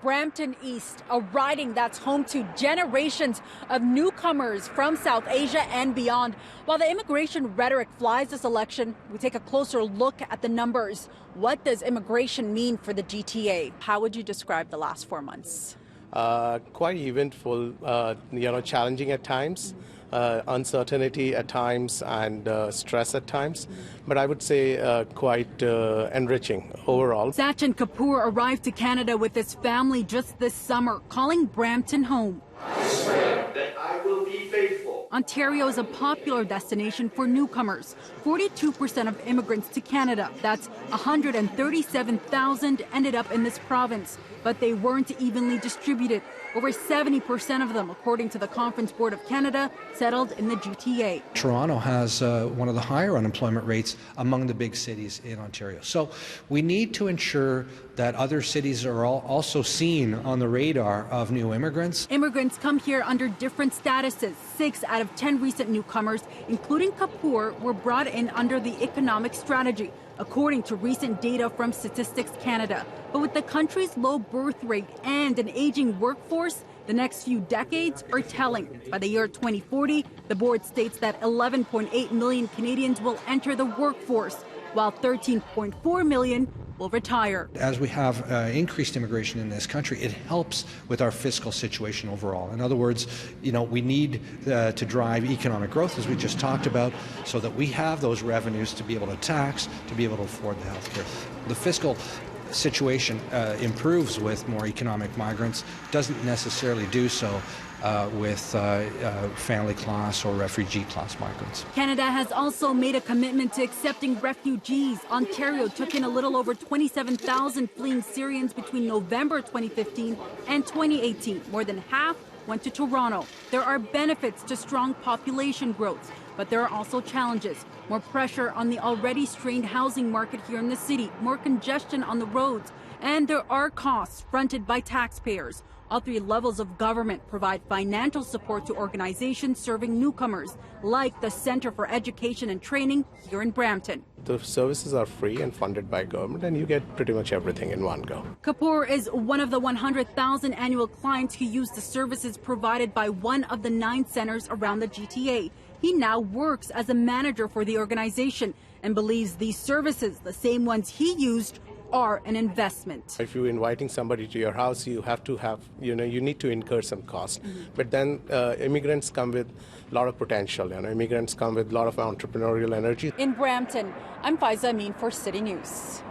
Brampton East, a riding that's home to generations of newcomers from South Asia and beyond. While the immigration rhetoric flies this election, we take a closer look at the numbers. What does immigration mean for the GTA? How would you describe the last 4 months? Quite eventful, challenging at times, uncertainty at times, and stress at times. But I would say quite enriching overall. Sachin Kapoor arrived to Canada with his family just this summer, calling Brampton home. I swear that I will be faithful. Ontario is a popular destination for newcomers. 42% of immigrants to Canada, that's 137,000, ended up in this province. But they weren't evenly distributed. Over 70% of them, according to the Conference Board of Canada, settled in the GTA. Toronto has one of the higher unemployment rates among the big cities in Ontario. So we need to ensure that other cities are also seen on the radar of new immigrants. Immigrants come here under different statuses. 6 out of 10 recent newcomers, including Kapoor, were brought in under the economic strategy, according to recent data from Statistics Canada. But with the country's low birth rate and an aging workforce, the next few decades are telling. By the year 2040, the board states that 11.8 million Canadians will enter the workforce, while 13.4 million will retire. As we have increased immigration in this country, it helps with our fiscal situation overall. In other words, we need to drive economic growth, as we just talked about, so that we have those revenues to be able to tax, to be able to afford the health care. The fiscal situation improves with more economic migrants, doesn't necessarily do so with family class or refugee class migrants. Canada has also made a commitment to accepting refugees. Ontario took in a little over 27,000 fleeing Syrians between November 2015 and 2018. More than half went to Toronto. There are benefits to strong population growth, but there are also challenges. More pressure on the already strained housing market here in the city, more congestion on the roads, and there are costs fronted by taxpayers. All 3 levels of government provide financial support to organizations serving newcomers, like the Centre for Education and Training here in Brampton. The services are free and funded by government, and you get pretty much everything in one go. Kapoor is one of the 100,000 annual clients who use the services provided by one of the 9 centers around the GTA. He now works as a manager for the organization and believes these services, the same ones he used, are an investment. If you're inviting somebody to your house, you have to have, you need to incur some cost. But then immigrants come with a lot of potential. Immigrants come with a lot of entrepreneurial energy. In Brampton, I'm Faiza Amin for City News.